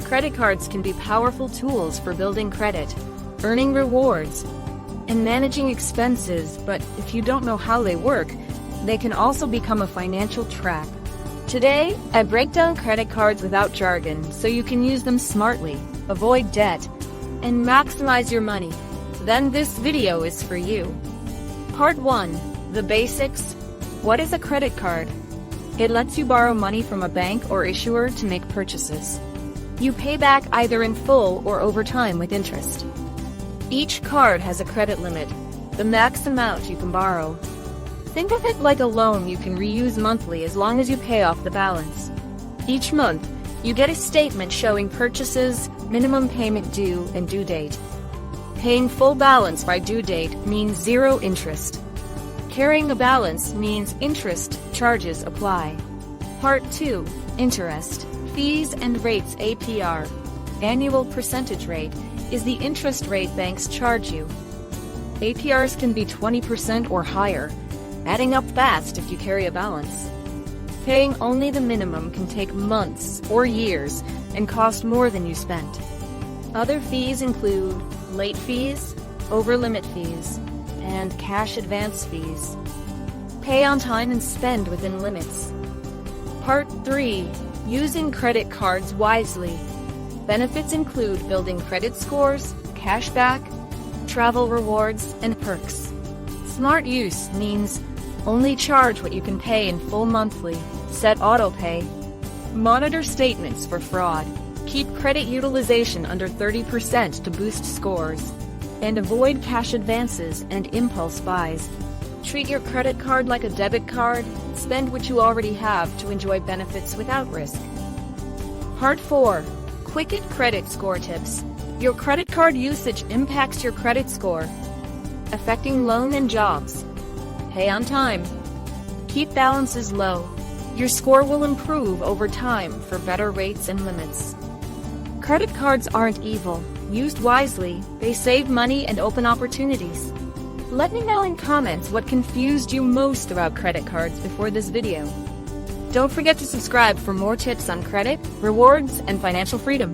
Credit cards can be powerful tools for building credit, earning rewards, and managing expenses, but if you don't know how they work, they can also become a financial trap. Today, I break down credit cards without jargon so you can use them smartly, avoid debt, and maximize your money. Then this video is for you. Part 1. The basics. What is a credit card? It lets you borrow money from a bank or issuer to make purchases. You pay back either in full or over time with interest. Each card has a credit limit, the max amount you can borrow. Think of it like a loan you can reuse monthly as long as you pay off the balance. Each month, you get a statement showing purchases, minimum payment due, and due date. Paying full balance by due date means zero interest. Carrying a balance means interest charges apply. Part 2. Interest, fees and rates. APR, annual percentage rate, is the interest rate banks charge you. APRs can be 20% or higher, adding up fast if you carry a balance. Paying only the minimum can take months or years and cost more than you spent. Other fees include late fees, over-limit fees, and cash advance fees. Pay on time and spend within limits. Part 3. Using credit cards wisely. Benefits include building credit scores, cashback, travel rewards, and perks. Smart use means only charge what you can pay in full monthly, set autopay, monitor statements for fraud, keep credit utilization under 30% to boost scores, and avoid cash advances and impulse buys. Treat your credit card like a debit card, spend what you already have to enjoy benefits without risk. Part 4. Quicken credit score tips. Your credit card usage impacts your credit score, affecting loan and jobs. Pay on time. Keep balances low. Your score will improve over time for better rates and limits. Credit cards aren't evil. Used wisely, they save money and open opportunities. Let me know in comments what confused you most about credit cards before this video. Don't forget to subscribe for more tips on credit, rewards, and financial freedom.